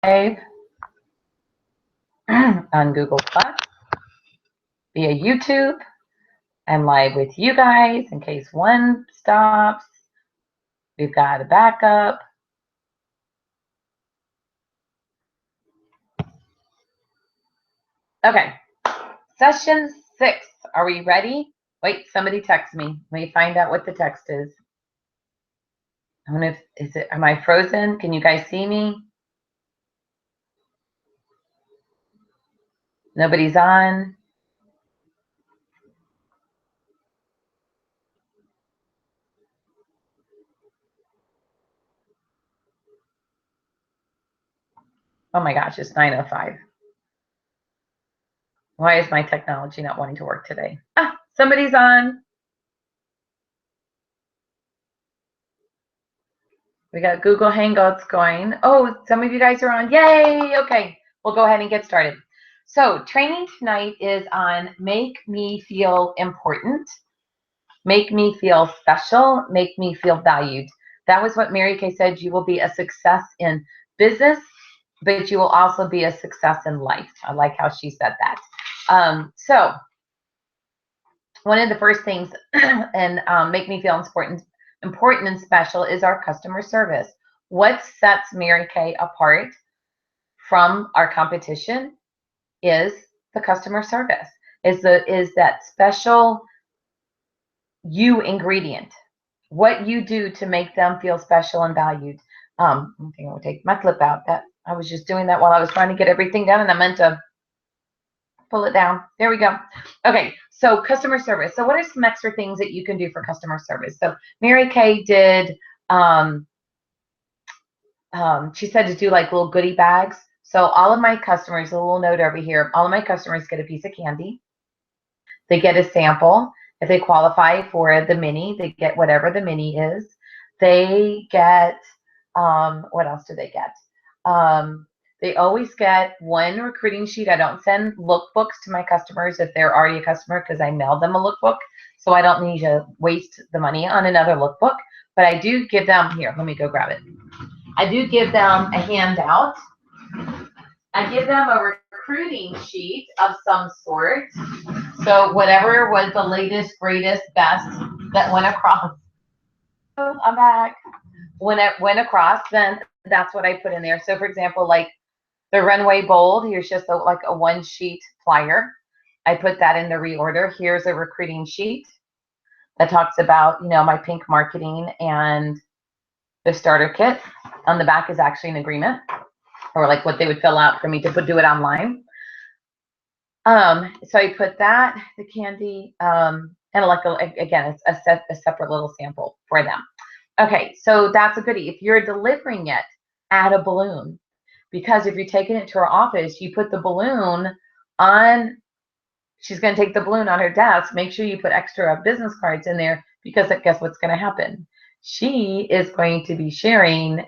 Live on Google Plus, via YouTube. I'm live with you guys in case one stops. We've got a backup. Okay, session 6. Are we ready? Wait, somebody text me. Let me find out what the text is. I wonder if am I frozen? Can you guys see me? Nobody's on. Oh my gosh, it's 9:05. Why is my technology not wanting to work today? Ah, somebody's on. We got Google Hangouts going. Oh, some of you guys are on. Yay! Okay, we'll go ahead and get started. So training tonight is on make me feel important, make me feel special, make me feel valued. That was what Mary Kay said. You will be a success in business, but you will also be a success in life. I like how she said that. So one of the first things and make me feel important and special is our customer service. What sets Mary Kay apart from our competition is the customer service, is that special you ingredient, what you do to make them feel special and valued. I think I will take my clip out. That I was just doing that while I was trying to get everything done, and I meant to pull it down. There we go. Okay, so customer service. So what are some extra things that you can do for customer service? So Mary Kay did, she said to do like little goodie bags. So all of my customers, a little note over here, all of my customers get a piece of candy. They get a sample. If they qualify for the mini, they get whatever the mini is. They get, what else do they get? They always get one recruiting sheet. I don't send lookbooks to my customers if they're already a customer because I mailed them a lookbook. So I don't need to waste the money on another lookbook. But I do give them, here, let me go grab it. I do give them a handout. I give them a recruiting sheet of some sort. So whatever was the latest, greatest, best that went across. Oh, I'm back. When it went across, then that's what I put in there. So for example, like the Runway Bold, here's just like a one sheet flyer. I put that in the reorder. Here's a recruiting sheet that talks about, my pink marketing and the starter kit. On the back is actually an agreement, or like what they would fill out for me to do it online. So I put that, the candy, and like again, it's a separate little sample for them. Okay, so that's a goodie. If you're delivering it, add a balloon, because if you're taking it to her office, you put the balloon on. She's going to take the balloon on her desk. Make sure you put extra business cards in there, because guess what's going to happen? She is going to be sharing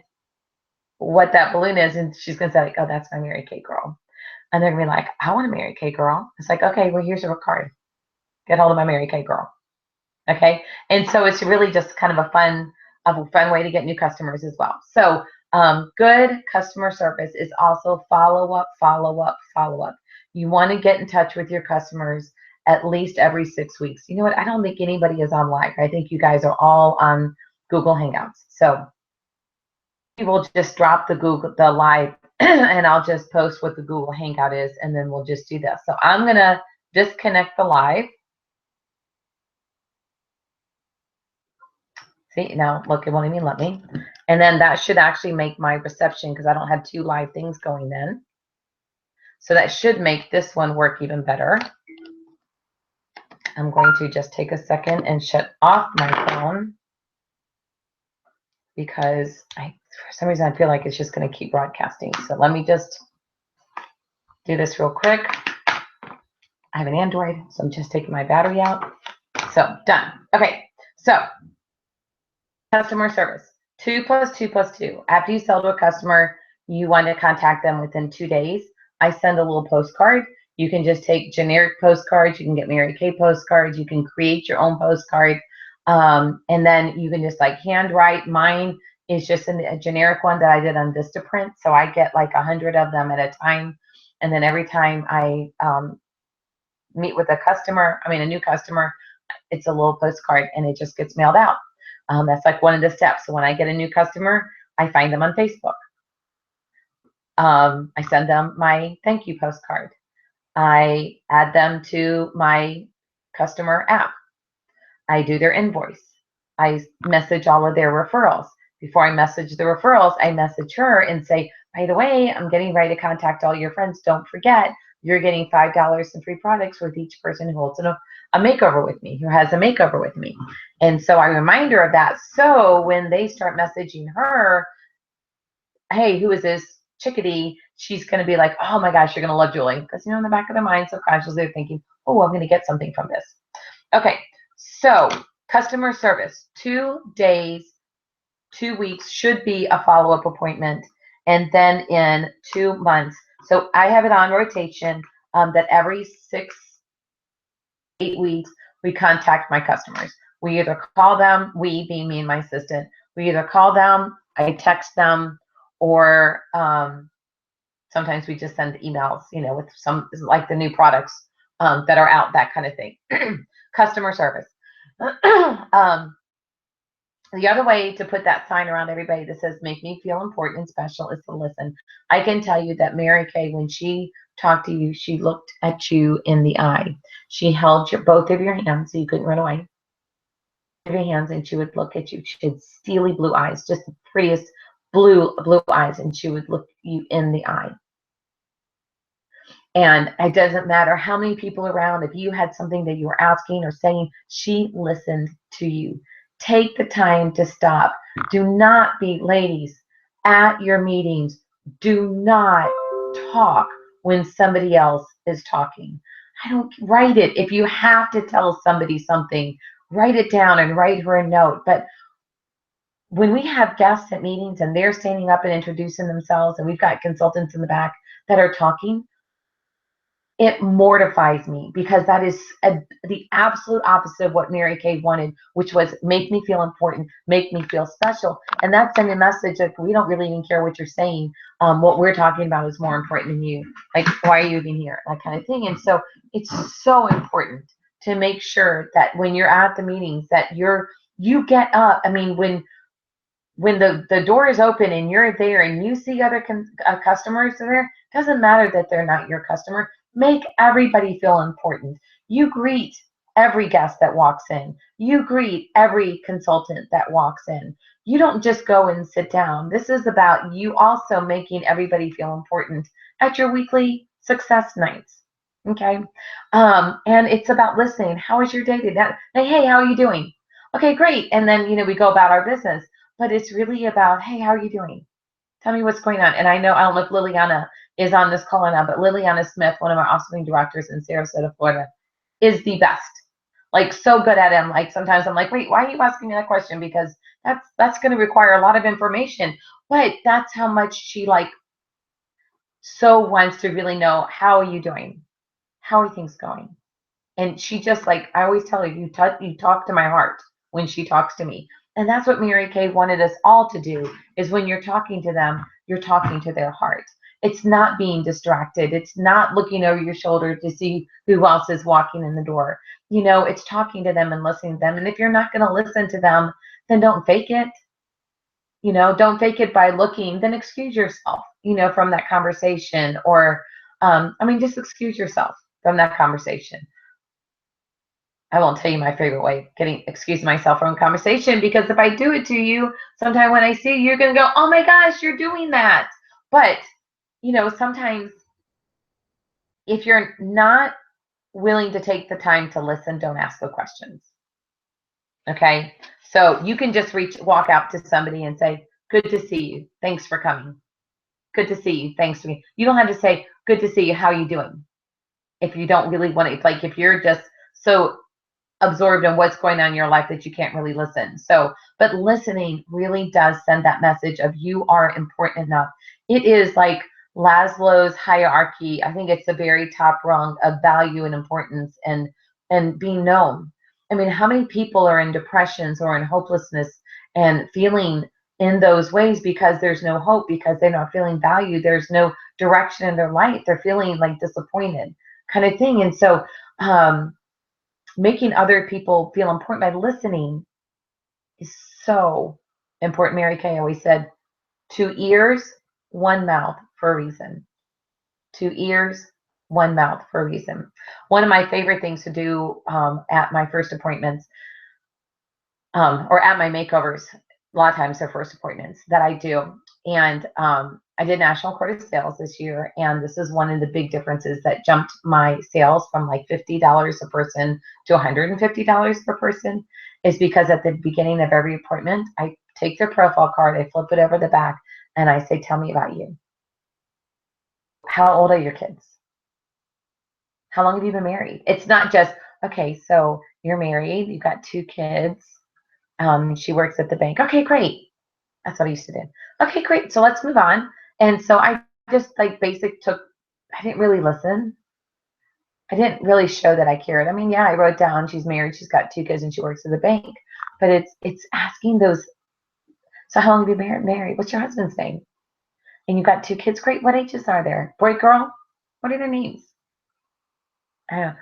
what that balloon is, and she's going to say, like, oh, that's my Mary Kay girl. And they're going to be like, I want a Mary Kay girl. It's like, okay, well, here's your card. Get hold of my Mary Kay girl. Okay. And so it's really just kind of a fun way to get new customers as well. So good customer service is also follow up. You want to get in touch with your customers at least every 6 weeks. You know what? I don't think anybody is on live. I think you guys are all on Google Hangouts. So we will just drop the live and I'll just post what the Google Hangout is, and then we'll just do this. So I'm going to disconnect the live. See, now look, it won't even let me. And then that should actually make my reception, because I don't have 2 live things going then. So that should make this one work even better. I'm going to just take a second and shut off my phone, because for some reason I feel like it's just going to keep broadcasting. So let me just do this real quick. I have an Android, so I'm just taking my battery out. So done. Okay, so customer service. 2 + 2 + 2. After you sell to a customer, you want to contact them within 2 days. I send a little postcard. You can just take generic postcards. You can get Mary Kay postcards. You can create your own postcard. And then you can just like handwrite. Mine is just a generic one that I did on Vistaprint. So I get like 100 of them at a time. And then every time I meet with a new customer, it's a little postcard and it just gets mailed out. That's like one of the steps. So when I get a new customer, I find them on Facebook. I send them my thank you postcard. I add them to my customer app. I do their invoice. I message all of their referrals. Before I message the referrals, I message her and say, by the way, I'm getting ready to contact all your friends. Don't forget, you're getting $5 in free products with each person who holds a makeover with me, who has a makeover with me. And so I remind her of that. So when they start messaging her, hey, who is this chickadee? She's going to be like, oh my gosh, you're going to love Julie. Because, in the back of their mind, subconsciously, they're thinking, oh, I'm going to get something from this. Okay, so customer service, 2 days, 2 weeks should be a follow-up appointment, and then in 2 months. So I have it on rotation that every 6, 8 weeks, we contact my customers. We either call them, we being me and my assistant, we either call them, I text them, or sometimes we just send emails, with some, like the new products that are out, that kind of thing. Customer service. The other way to put that sign around everybody that says, make me feel important and special, is to listen. I can tell you that Mary Kay, when she talked to you, she looked at you in the eye. She held both of your hands so you couldn't run away. Your hands, and she would look at you. She had steely blue eyes, just the prettiest blue eyes, and she would look you in the eye. And it doesn't matter how many people around, if you had something that you were asking or saying, she listened to you. Take the time to stop. Do not be, ladies, at your meetings, do not talk when somebody else is talking. Write it. If you have to tell somebody something, write it down and write her a note. But when we have guests at meetings and they're standing up and introducing themselves, and we've got consultants in the back that are talking, it mortifies me, because that is the absolute opposite of what Mary Kay wanted, which was make me feel important, make me feel special. And that's sending a message that we don't really even care what you're saying. What we're talking about is more important than you. Like, why are you even here? That kind of thing. And so it's so important to make sure that when you're at the meetings that you get up. I mean, when the door is open and you're there and you see other customers there, it doesn't matter that they're not your customer. Make everybody feel important. You greet every guest that walks in. You greet every consultant that walks in. You don't just go and sit down. This is about you also making everybody feel important at your weekly success nights. Okay? And it's about listening. How was your day today? Hey, how are you doing? Okay, great. And then, we go about our business. But it's really about, hey, how are you doing? Tell me what's going on. And I don't know if Liliana is on this call now, but Liliana Smith, one of our awesome directors in Sarasota, Florida, is the best. Like, so good at him. Like, sometimes I'm like, wait, why are you asking me that question? Because that's going to require a lot of information. But that's how much she so wants to really know, how are you doing? How are things going? And she just, I always tell her, you talk to my heart when she talks to me. And that's what Mary Kay wanted us all to do, is when you're talking to them, you're talking to their heart. It's not being distracted. It's not looking over your shoulder to see who else is walking in the door. It's talking to them and listening to them. And if you're not going to listen to them, then don't fake it. Don't fake it by looking, then excuse yourself, from that conversation. Or, just excuse yourself from that conversation. I won't tell you my favorite way of excuse myself from conversation, because if I do it to you, sometime when I see you, you're going to go, oh my gosh, you're doing that. But, sometimes if you're not willing to take the time to listen, don't ask the questions. Okay? So you can just walk out to somebody and say, good to see you. Thanks for coming. Good to see you. Thanks for me. You don't have to say, good to see you. How are you doing? If you don't really want to, if you're just so absorbed in what's going on in your life that you can't really listen. So, but listening really does send that message of you are important enough. It is like Maslow's hierarchy. I think it's the very top rung of value and importance and being known. I mean, how many people are in depressions or in hopelessness and feeling in those ways because there's no hope, because they're not feeling valued. There's no direction in their life. They're feeling like disappointed kind of thing. And so making other people feel important by listening is so important. Mary Kay always said, 2 ears, 1 mouth for a reason. 2 ears, 1 mouth for a reason. One of my favorite things to do at my first appointments or at my makeovers, a lot of times they're first appointments that I do. And I did National Court of Sales this year, and this is one of the big differences that jumped my sales from like $50 a person to $150 per person, is because at the beginning of every appointment, I take their profile card, I flip it over the back, and I say, tell me about you. How old are your kids? How long have you been married? It's not just, okay, so you're married, you've got 2 kids, she works at the bank. Okay, great. That's what I used to do. Okay, great. So let's move on. And so I just like I didn't really listen. I didn't really show that I cared. I mean, yeah, I wrote down she's married, she's got 2 kids, and she works at the bank. But it's asking those, so how long have you been married? What's your husband's name? And you've got 2 kids. Great. What ages are there? Boy, girl? What are their names? So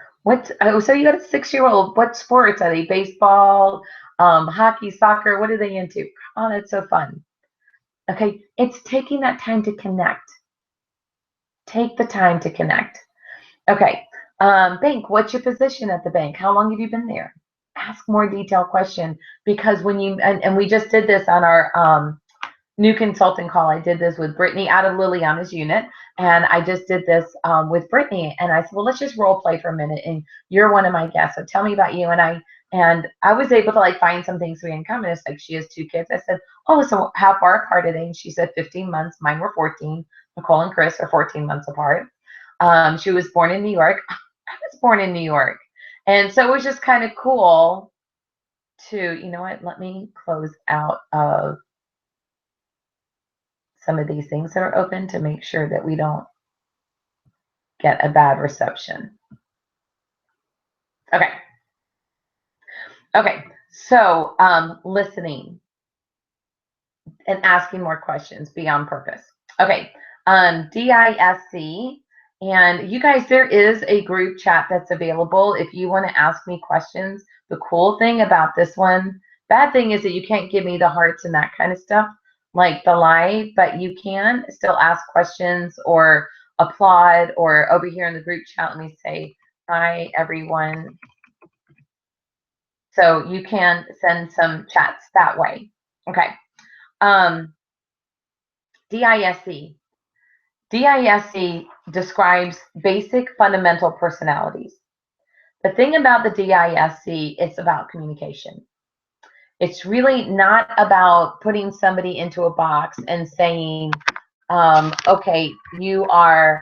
you got a 6-year-old. What sports are they? Baseball, hockey, soccer? What are they into? Oh, that's so fun. Okay, it's taking that time to connect. Take the time to connect. Okay, bank, what's your position at the bank? How long have you been there? Ask more detailed question, because when you, and we just did this on our new consultant call. I did this with Brittany out of Liliana's unit, and I just did this with Brittany, and I said, well, let's just role play for a minute, and you're one of my guests, so tell me about you. And I was able to like find some things we had in common. It's like she has 2 kids. I said, oh, so how far apart are they? And she said 15 months. Mine were 14. Nicole and Chris are 14 months apart. She was born in New York. I was born in New York. And so it was just kind of cool to, you know what, let me close out of some of these things that are open to make sure that we don't get a bad reception. Okay. Okay. So listening and asking more questions beyond purpose. Okay. DISC. And you guys, there is a group chat that's available if you want to ask me questions. The cool thing about this one, bad thing is that you can't give me the hearts and that kind of stuff like the live, but you can still ask questions or applaud, or over here in the group chat, let me say, hi, everyone. So you can send some chats that way. Okay. DISC. DISC describes basic fundamental personalities. The thing about the DISC, it's about communication. It's really not about putting somebody into a box and saying, okay, you are,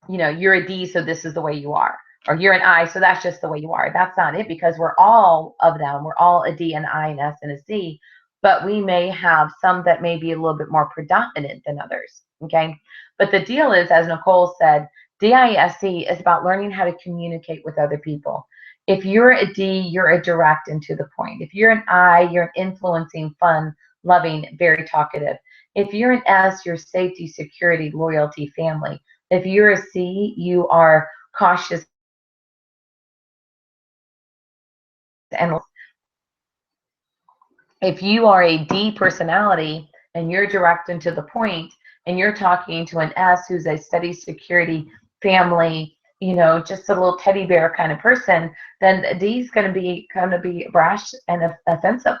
you're a D, so this is the way you are. Or you're an I, so that's just the way you are. That's not it, because we're all of them. We're all a D, an I, an S, and a C. But we may have some that may be a little bit more predominant than others, okay? But the deal is, as Nicole said, DISC is about learning how to communicate with other people. If you're a D, you're a direct and to the point. If you're an I, you're an influencing, fun, loving, very talkative. If you're an S, you're safety, security, loyalty, family. If you're a C, you are cautious and if you are a D personality and you're direct and to the point, and you're talking to an S who's a steady, security, family, just a little teddy bear kind of person, then D is going to be brash and offensive.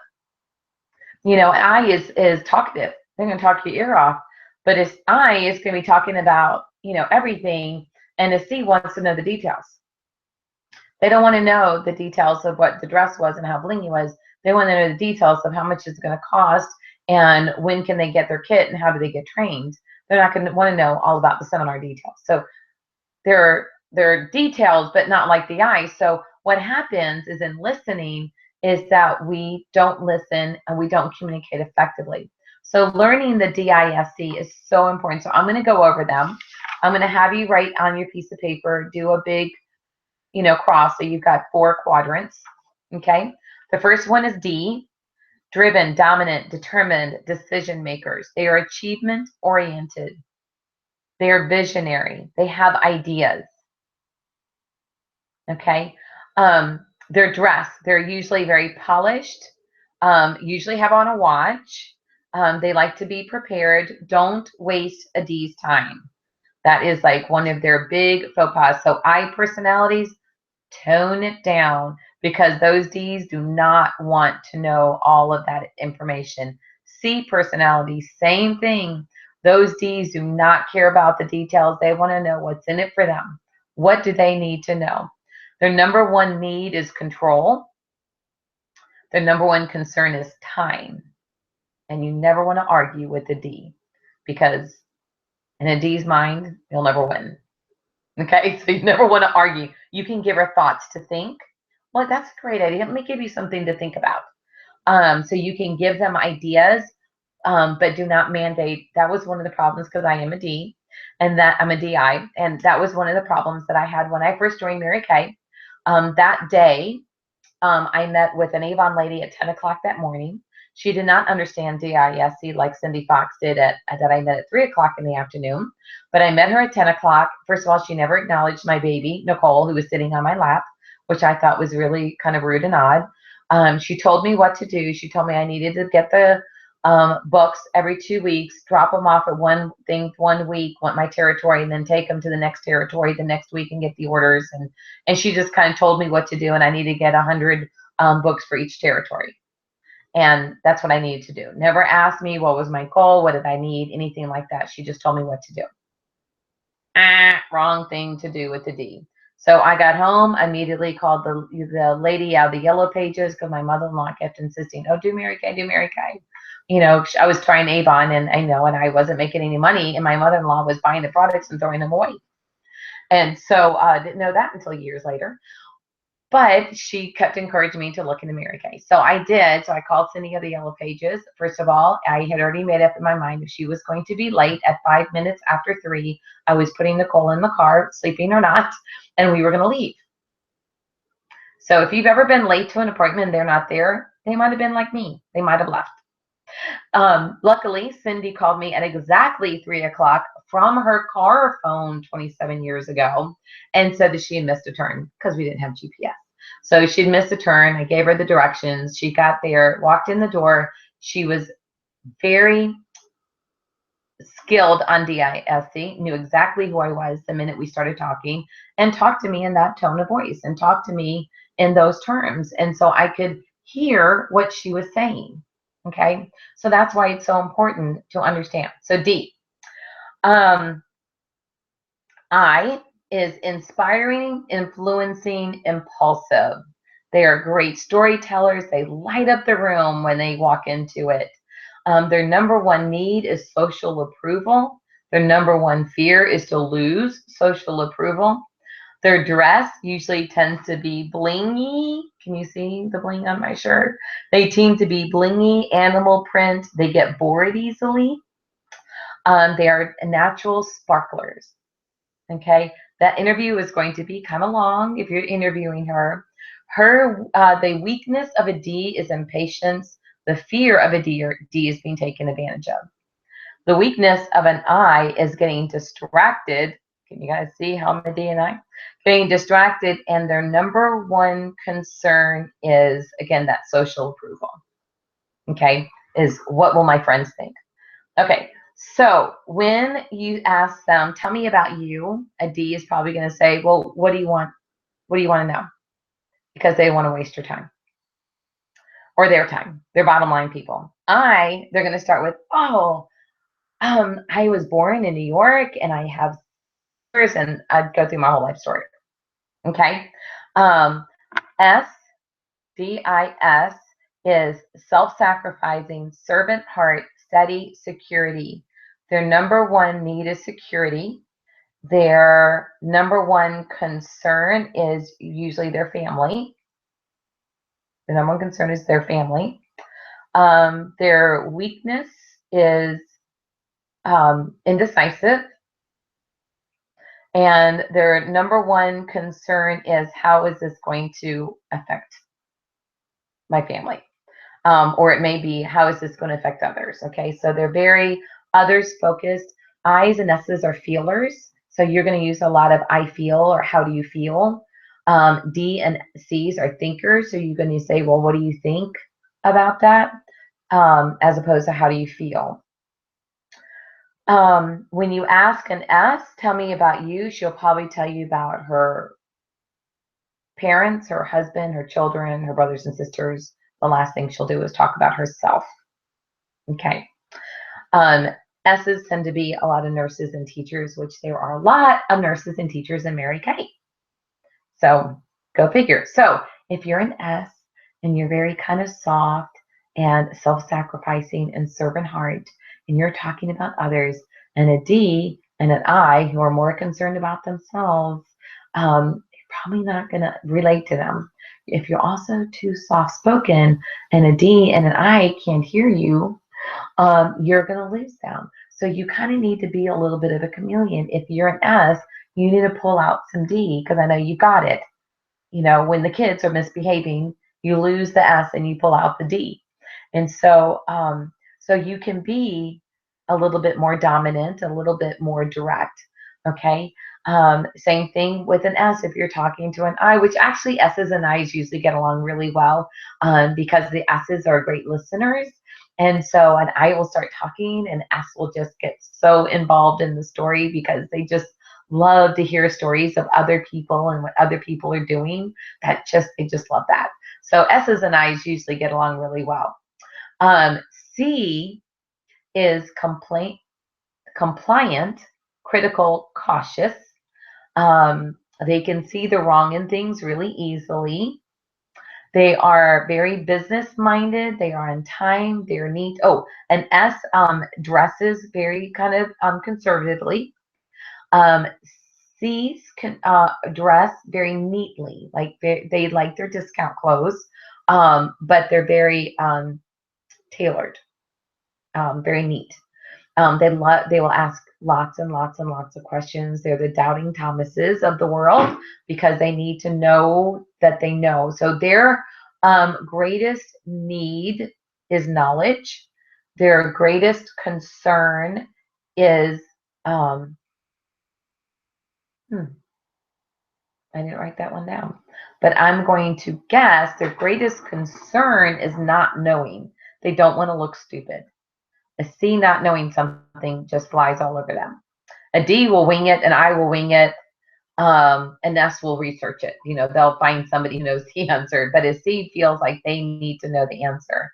I is talkative. They're going to talk your ear off, but I is going to be talking about everything, and a C wants to know the details. They don't want to know the details of what the dress was and how blingy it was. They want to know the details of how much it's going to cost and when can they get their kit and how do they get trained. They're not going to want to know all about the seminar details. So they're details, but not like the I. So what happens is in listening is that we don't listen and we don't communicate effectively. So learning the DISC is so important. So I'm going to go over them. I'm going to have you write on your piece of paper, do a big cross. So you've got 4 quadrants. Okay. The first one is D. driven, dominant, determined decision makers. They are achievement oriented. They are visionary. They have ideas. Okay. Their dress, they're usually very polished, usually have on a watch. They like to be prepared. Don't waste a D's time. That is like one of their big faux pas. So I personalities, tone it down because those D's do not want to know all of that information. C personalities, same thing. Those D's do not care about the details. They want to know what's in it for them. What do they need to know? Their number one need is control. Their number one concern is time. And you never want to argue with a D because in a D's mind, you'll never win. Okay, so you never want to argue. You can give her thoughts to think. Well, that's a great idea. Let me give you something to think about. So you can give them ideas, but do not mandate. That was one of the problems because I am a D, and that I'm a DI, and that was one of the problems that I had when I first joined Mary Kay. That day, I met with an Avon lady at 10 o'clock that morning. She did not understand DISC like Cindy Fox did that I met at 3 o'clock in the afternoon. But I met her at 10 o'clock. First of all, she never acknowledged my baby, Nicole, who was sitting on my lap, which I thought was really kind of rude and odd. She told me what to do. She told me I needed to get the books every 2 weeks, drop them off at one week, want my territory, and then take them to the next territory the next week and get the orders. And she just kind of told me what to do, and I need to get 100 books for each territory. And that's what I needed to do. Never asked me what was my goal, what did I need, anything like that. She just told me what to do. Wrong thing to do with the D. So I got home, immediately called the lady out of the Yellow Pages because my mother-in-law kept insisting, oh, do Mary Kay, do Mary Kay. You know, I was trying Avon, and I wasn't making any money, and my mother-in-law was buying the products and throwing them away. And so I didn't know that until years later. But she kept encouraging me to look into Mary Kay. So I did. So I called Cindy of the Yellow Pages. First of all, I had already made up in my mind if she was going to be late at 5 minutes after 3, I was putting Nicole in the car, sleeping or not, and we were going to leave. So if you've ever been late to an appointment and they're not there, they might have been like me. They might have left. Luckily, Cindy called me at exactly 3 o'clock from her car phone 27 years ago and said that she had missed a turn because we didn't have GPS. So she'd missed a turn. I gave her the directions. She got there, walked in the door. She was very skilled on DISC, knew exactly who I was the minute we started talking, and talked to me in that tone of voice and talked to me in those terms. And so I could hear what she was saying. Okay, so that's why it's so important to understand. So D, I is inspiring, influencing, impulsive. They are great storytellers. They light up the room when they walk into it. Their number one need is social approval. Their number one fear is to lose social approval. Their dress usually tends to be blingy. Can you see the bling on my shirt? They tend to be blingy, animal print. They get bored easily. They are natural sparklers. Okay, that interview is going to be kind of long if you're interviewing her. The weakness of a D is impatience. The fear of a D is being taken advantage of. The weakness of an I is getting distracted. Can you guys see how I'm a D and I? Getting distracted, and their number one concern is, again, that social approval. Okay, is what will my friends think? Okay, so when you ask them, tell me about you, a D is probably going to say, well, what do you want? What do you want to know? Because they want to waste your time or their time. They're bottom line people. They're going to start with, I was born in New York and I have sisters, and I'd go through my whole life story. Okay. S, DIS is self-sacrificing, servant heart, steady, security. Their number one need is security. Their number one concern is usually their family. The number one concern is their family. Their weakness is indecisive. And their number one concern is, how is this going to affect my family? Or it may be, how is this going to affect others? Okay, so they're very others focused. I's and S's are feelers. So you're going to use a lot of I feel or how do you feel. D and C's are thinkers. So you're going to say, well, what do you think about that? As opposed to how do you feel? When you ask an S, tell me about you, she'll probably tell you about her parents, her husband, her children, her brothers and sisters. The last thing she'll do is talk about herself. Okay. Um, S's tend to be a lot of nurses and teachers, which there are a lot of nurses and teachers in Mary Kay. So go figure. So if you're an S and you're very kind of soft and self-sacrificing and servant heart, and you're talking about others, and a D and an I who are more concerned about themselves, you're probably not going to relate to them. If you're also too soft-spoken and a D and an I can't hear you, you're going to lose them. So you kind of need to be a little bit of a chameleon. If you're an S, you need to pull out some D because I know you got it. You know, when the kids are misbehaving, you lose the S and you pull out the D. And so, so you can be a little bit more dominant, a little bit more direct. Okay. Same thing with an S if you're talking to an I, which actually S's and I's usually get along really well because the S's are great listeners. And so an I will start talking and S will just get so involved in the story because they just love to hear stories of other people and what other people are doing. They just love that. So S's and I's usually get along really well. C is compliant, critical, cautious. They can see the wrong in things really easily. They are very business minded. They are on time. They're neat. Oh, an S dresses very kind of conservatively. Um, C's can dress very neatly, like they like their discount clothes, but they're very tailored, very neat. They will ask lots and lots and lots of questions. They're the doubting Thomases of the world because they need to know that they know. So their greatest need is knowledge. Their greatest concern is hmm, I didn't write that one down. But I'm going to guess their greatest concern is not knowing. They don't want to look stupid. A C not knowing something just flies all over them. A D will wing it, and I will wing it, and S will research it. You know, they'll find somebody who knows the answer. But a C feels like they need to know the answer.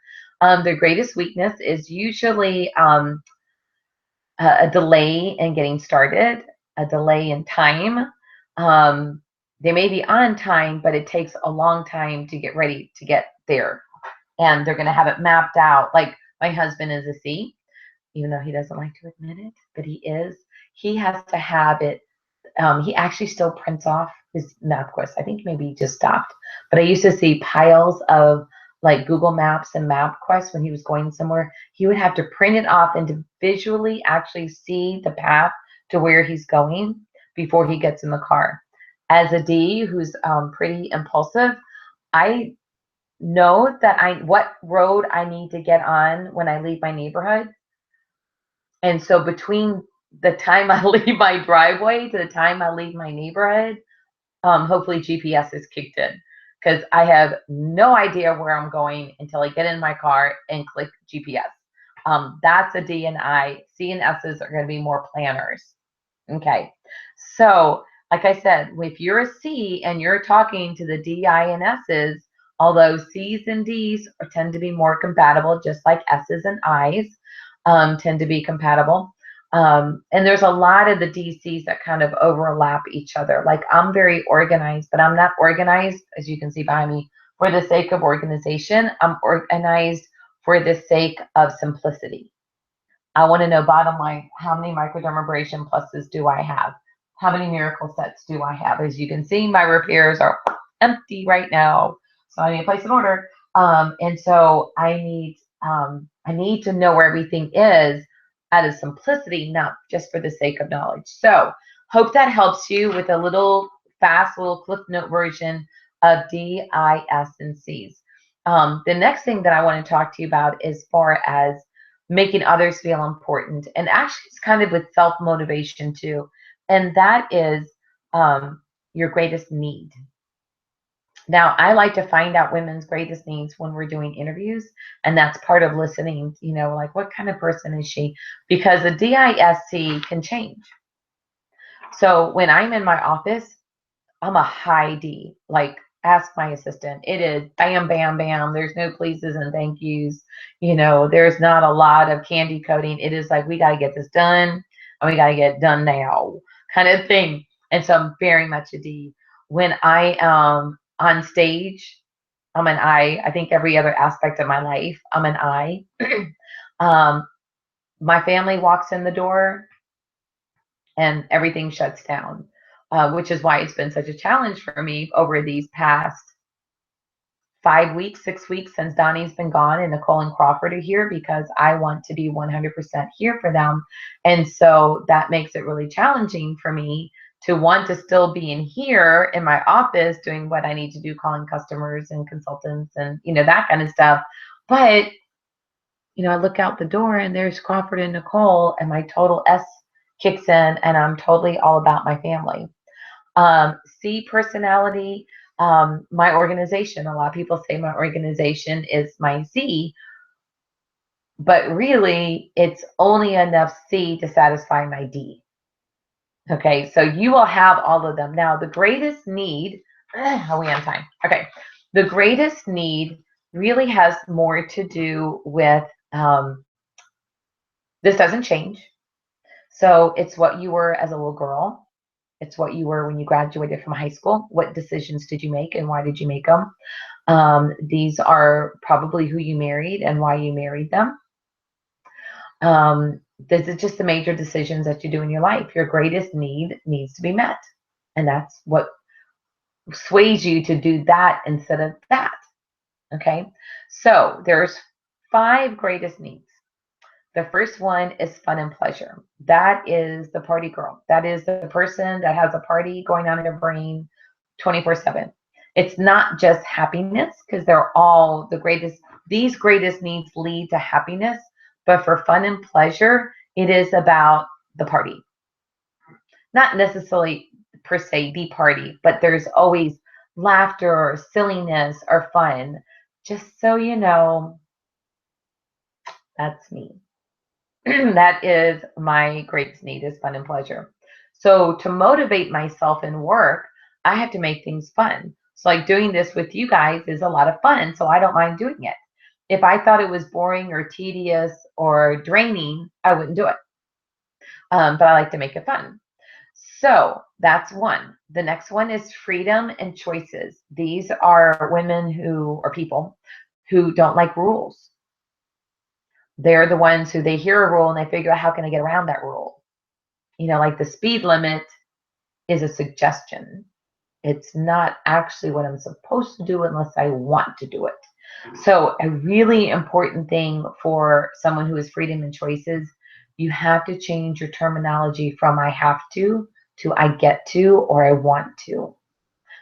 Their greatest weakness is usually a delay in getting started, a delay in time. Um, they may be on time, but it takes a long time to get ready to get there. And they're going to have it mapped out. Like my husband is a C, even though he doesn't like to admit it, but he is. He has to have it. He actually still prints off his MapQuest. I think maybe he just stopped. But I used to see piles of like Google Maps and MapQuest when he was going somewhere. He would have to print it off and to visually actually see the path to where he's going before he gets in the car. As a D who's pretty impulsive, I know that what road I need to get on when I leave my neighborhood. And so between the time I leave my driveway to the time I leave my neighborhood, hopefully GPS is kicked in because I have no idea where I'm going until I get in my car and click GPS. That's a D and I. C and S's are going to be more planners. Okay. So, like I said, if you're a C and you're talking to the D, I, and S's, although C's and D's tend to be more compatible, just like S's and I's tend to be compatible. And there's a lot of the DCs that kind of overlap each other. Like I'm very organized, but I'm not organized, as you can see behind me, for the sake of organization. I'm organized for the sake of simplicity. I want to know, bottom line, how many microdermabrasion pluses do I have? How many miracle sets do I have? As you can see, my repairs are empty right now. So I need to place an order. And so I need to know where everything is out of simplicity, not just for the sake of knowledge. So hope that helps you with a little fast little clip note version of D, I, S, and C's. The next thing that I want to talk to you about as far as making others feel important, and actually it's kind of with self-motivation too, and that is your greatest need. Now, I like to find out women's greatest needs when we're doing interviews, and that's part of listening, like what kind of person is she? Because the DISC can change. So when I'm in my office, I'm a high D. Like, ask my assistant. It is bam, bam, bam. There's no pleases and thank yous. There's not a lot of candy coating. It is like, we got to get this done, and we got to get it done now kind of thing. And so I'm very much a D. When I am on stage, I'm an I. I think every other aspect of my life, I'm an I. My family walks in the door and everything shuts down, which is why it's been such a challenge for me over these past 5 weeks, 6 weeks since Donnie's been gone and Nicole and Crawford are here, because I want to be 100% here for them. And so that makes it really challenging for me to want to still be in here in my office doing what I need to do, calling customers and consultants and, that kind of stuff. But, I look out the door and there's Crawford and Nicole, and my total S kicks in, and I'm totally all about my family. C, personality. My organization. A lot of people say my organization is my C, but really it's only enough C to satisfy my D. Okay, so you will have all of them. Now, the greatest need, are we on time? Okay, the greatest need really has more to do with, this doesn't change. So it's what you were as a little girl. It's what you were when you graduated from high school. What decisions did you make and why did you make them? These are probably who you married and why you married them. This is just the major decisions that you do in your life. Your greatest need needs to be met. And that's what sways you to do that instead of that. Okay. So there's 5 greatest needs. The first one is fun and pleasure. That is the party girl. That is the person that has a party going on in their brain 24/7. It's not just happiness, because they're all the greatest. These greatest needs lead to happiness. But for fun and pleasure, it is about the party. Not necessarily per se the party, but there's always laughter or silliness or fun. Just so you know, that's me. That is my greatest need, is fun and pleasure. So to motivate myself in work, I have to make things fun. So like doing this with you guys is a lot of fun, so I don't mind doing it. If I thought it was boring or tedious or draining, I wouldn't do it. But I like to make it fun. So that's one. The next one is freedom and choices. These are women who, or people who don't like rules. They're the ones who, they hear a rule and they figure out, how can I get around that rule? Like the speed limit is a suggestion. It's not actually what I'm supposed to do unless I want to do it. So a really important thing for someone who has freedom and choices, you have to change your terminology from I have to I get to or I want to.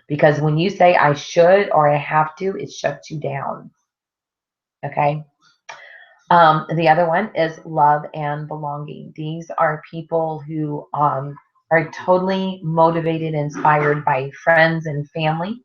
Because when you say I should or I have to, it shuts you down. Okay? The other one is love and belonging. These are people who are totally motivated, inspired by friends and family,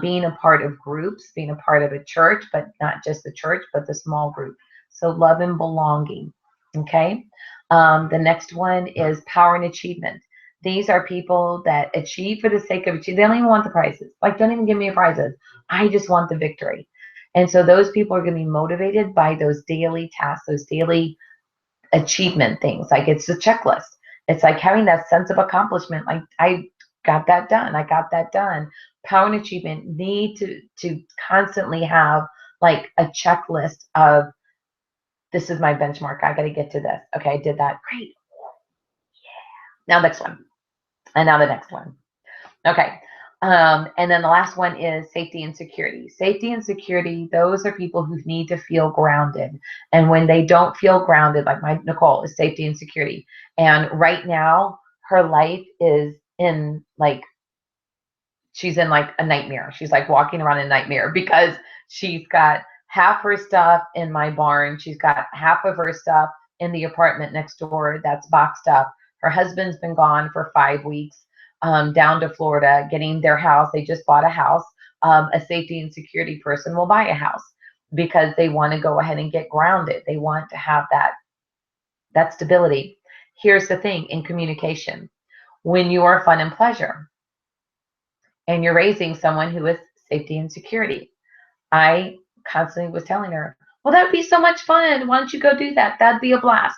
being a part of groups, being a part of a church, but not just the church, but the small group. So love and belonging. Okay. The next one is power and achievement. These are people that achieve for the sake of achieving. They don't even want the prizes. Like, don't even give me prizes. I just want the victory. And so those people are going to be motivated by those daily tasks, those daily achievement things. Like, it's a checklist. It's like having that sense of accomplishment. Like, I got that done. I got that done. Power and achievement need to constantly have like a checklist of, this is my benchmark. I got to get to this. Okay, I did that. Great. Yeah. Now next one. And now the next one. Okay. And then the last one is safety and security. Safety and security, those are people who need to feel grounded. And when they don't feel grounded, like my Nicole is safety and security. And right now, her life is in like she's in like a nightmare. She's like walking around in a nightmare because she's got half her stuff in my barn. She's got half of her stuff in the apartment next door that's boxed up. Her husband's been gone for 5 weeks, down to Florida, getting their house. They just bought a house. A safety and security person will buy a house because they want to go ahead and get grounded. They want to have that stability. Here's the thing in communication. When you are fun and pleasure and you're raising someone who is safety and security, I constantly was telling her, well, that'd be so much fun. Why don't you go do that? That'd be a blast.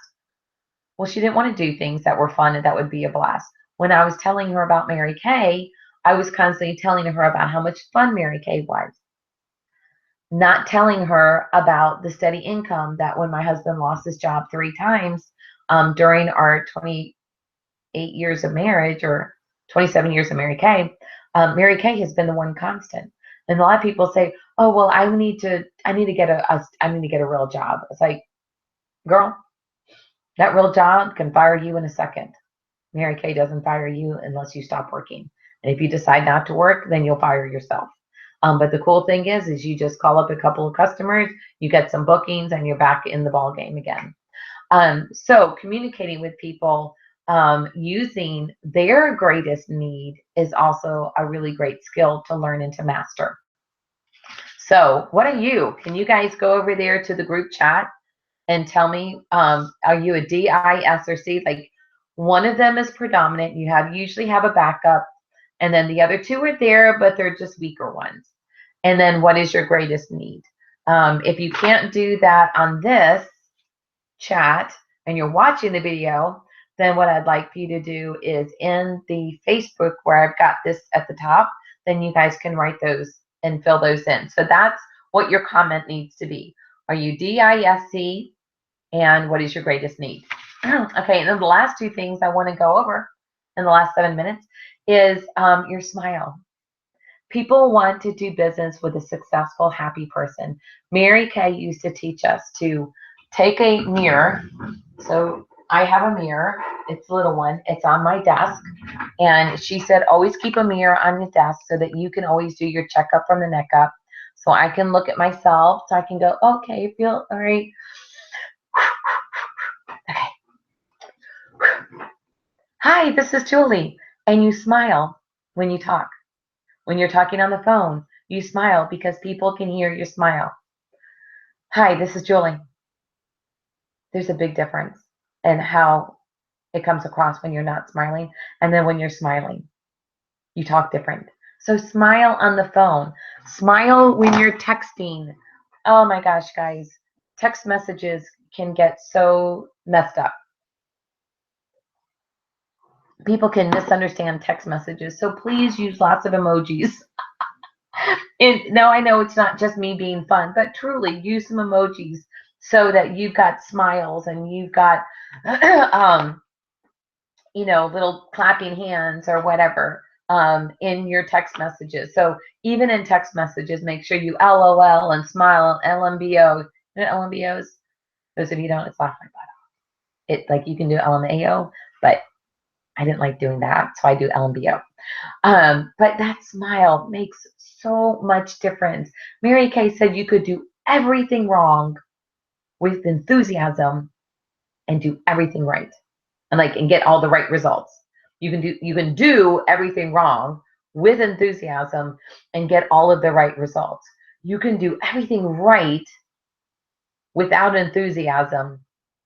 Well, she didn't want to do things that were fun and that would be a blast. When I was telling her about Mary Kay, I was constantly telling her about how much fun Mary Kay was. Not telling her about the steady income that when my husband lost his job 3 times during our 28 years of marriage, or 27 years of Mary Kay has been the one constant. And a lot of people say, oh, well, I need to get a real job. It's like, girl, that real job can fire you in a second. Mary Kay doesn't fire you unless you stop working. And if you decide not to work, then you'll fire yourself. But the cool thing is you just call up a couple of customers, you get some bookings, and you're back in the ball game again. So communicating with people using their greatest need is also a really great skill to learn and to master. So what are you? Can you guys go over there to the group chat and tell me, are you a D, I, S, or C? Like one of them is predominant. You usually have a backup. And then the other 2 are there, but they're just weaker ones. And then what is your greatest need? If you can't do that on this chat and you're watching the video, then what I'd like for you to do is in the Facebook where I've got this at the top, then you guys can write those and fill those in. So that's what your comment needs to be. Are you DISC? And what is your greatest need? Okay, and then the last 2 things I want to go over in the last 7 minutes is your smile. People want to do business with a successful, happy person. Mary Kay used to teach us to take a mirror. So I have a mirror. It's a little one. It's on my desk. And she said, always keep a mirror on your desk so that you can always do your checkup from the neck up. So I can look at myself. So I can go, okay, feel all right. Okay. Hi, this is Julie. And you smile when you talk. When you're talking on the phone, you smile because people can hear your smile. Hi, this is Julie. There's a big difference in how it comes across when you're not smiling. And then when you're smiling, you talk different. So smile on the phone. Smile when you're texting. Oh my gosh, guys. Text messages can get so messed up. People can misunderstand text messages. So please use lots of emojis. And now I know it's not just me being fun, but truly use some emojis so that you've got smiles and you've got, little clapping hands or whatever in your text messages. So even in text messages, make sure you LOL and smile, LMBO. You know LMBOs? Those of you don't, it's laugh my butt off. It like you can do LMAO, but I didn't like doing that, so I do LMBO. But that smile makes so much difference. Mary Kay said you could do everything wrong with enthusiasm and do everything right, and get all the right results. You can do everything wrong with enthusiasm and get all of the right results. You can do everything right without enthusiasm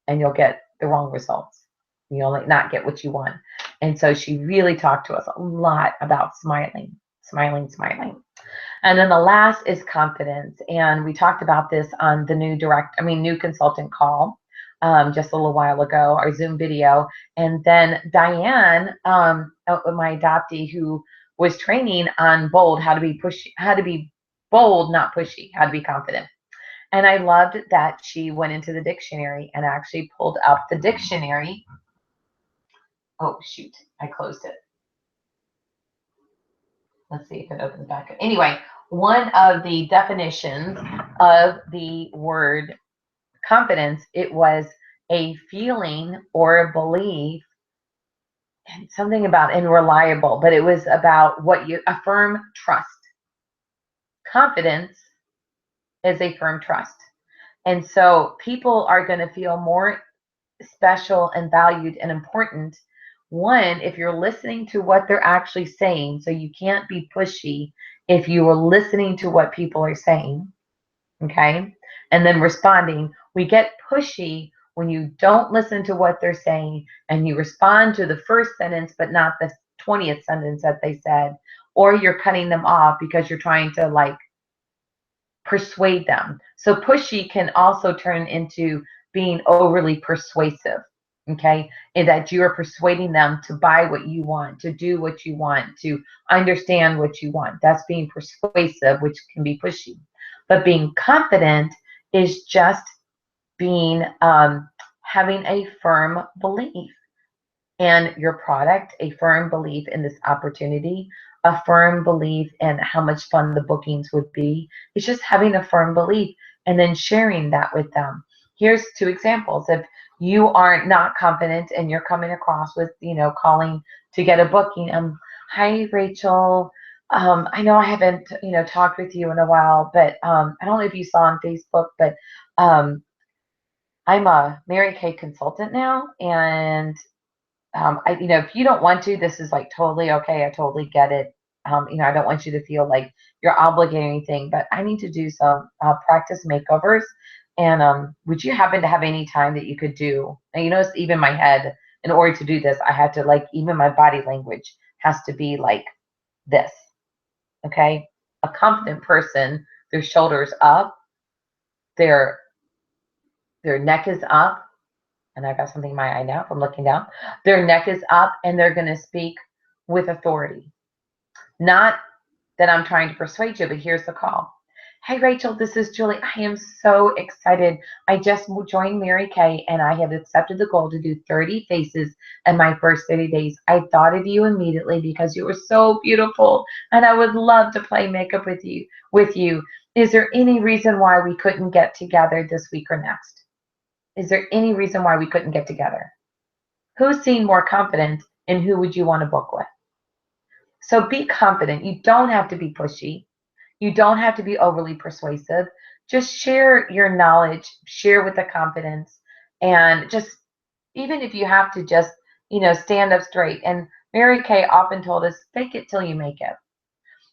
and you'll get the wrong results. You'll not get what you want. And so she really talked to us a lot about smiling. And then the last is confidence. And we talked about this on the new consultant call just a little while ago, our Zoom video. And then Diane, my adoptee, who was training on bold, how to be bold, not pushy, how to be confident. And I loved that she went into the dictionary and actually pulled up the dictionary. Oh, shoot, I closed it. Let's see if it opens back up. Anyway, one of the definitions of the word confidence, it was a feeling or a belief something about and reliable, but it was about what you affirm trust. Confidence is a firm trust. And so people are going to feel more special and valued and important. One, if you're listening to what they're actually saying, so you can't be pushy if you are listening to what people are saying, okay? And then responding. We get pushy when you don't listen to what they're saying and you respond to the first sentence but not the 20th sentence that they said, or you're cutting them off because you're trying to like persuade them. So pushy can also turn into being overly persuasive, okay? And that you are persuading them to buy what you want, to do what you want, to understand what you want. That's being persuasive, which can be pushy. But being confident is just being having a firm belief in your product, a firm belief in this opportunity, a firm belief in how much fun the bookings would be. It's just having a firm belief and then sharing that with them. Here's two examples. If you are not confident and you're coming across with, calling to get a booking, hi, Rachel. I know I haven't, talked with you in a while, but I don't know if you saw on Facebook, but I'm a Mary Kay consultant now, and if you don't want to, this is like totally okay. I totally get it. I don't want you to feel like you're obligating anything, but I need to do some practice makeovers. And would you happen to have any time that you could do? And you notice even my head, in order to do this, I had to even my body language has to be like this. Okay. A confident person, their shoulders up, their neck is up, and I've got something in my eye now from looking down. Their neck is up and they're going to speak with authority. Not that I'm trying to persuade you, but here's the call. Hey, Rachel, this is Julie. I am so excited. I just joined Mary Kay and I have accepted the goal to do 30 faces in my first 30 days. I thought of you immediately because you were so beautiful and I would love to play makeup with you. Is there any reason why we couldn't get together this week or next? Is there any reason why we couldn't get together? Who seemed more confident and who would you want to book with? So be confident. You don't have to be pushy. You don't have to be overly persuasive. Just share your knowledge, share with the confidence, and just, even if you have to just, stand up straight. And Mary Kay often told us, fake it till you make it.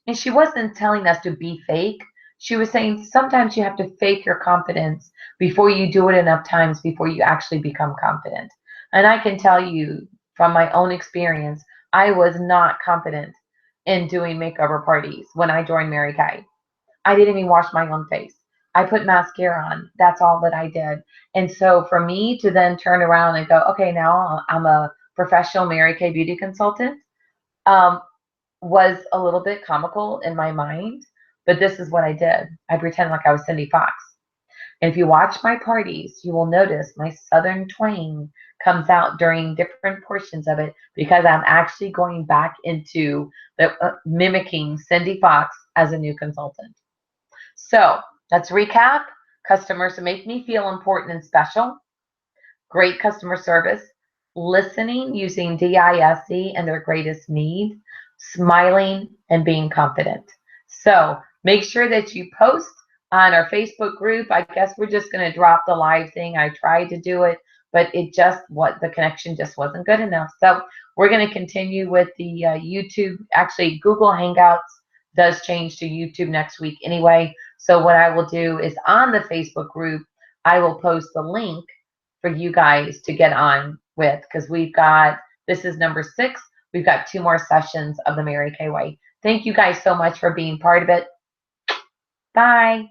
And she wasn't telling us to be fake. She was saying sometimes you have to fake your confidence before you do it enough times before you actually become confident. And I can tell you from my own experience, I was not confident in doing makeover parties when I joined Mary Kay. I didn't even wash my own face. I put mascara on. That's all that I did. And so for me to then turn around and go, okay, now I'm a professional Mary Kay beauty consultant, was a little bit comical in my mind, but this is what I did. I pretend like I was Cindy Fox. And if you watch my parties, you will notice my Southern twang comes out during different portions of it because I'm actually going back into the mimicking Cindy Fox as a new consultant. So let's recap. Customers make me feel important and special. Great customer service. Listening using DISC and their greatest need. Smiling and being confident. So make sure that you post on our Facebook group. I guess we're just going to drop the live thing. I tried to do it, but the connection just wasn't good enough. So we're going to continue with the YouTube. Actually, Google Hangouts does change to YouTube next week anyway. So what I will do is on the Facebook group, I will post the link for you guys to get on with, because this is number 6. We've got 2 more sessions of the Mary Kay Way. Thank you guys so much for being part of it. Bye.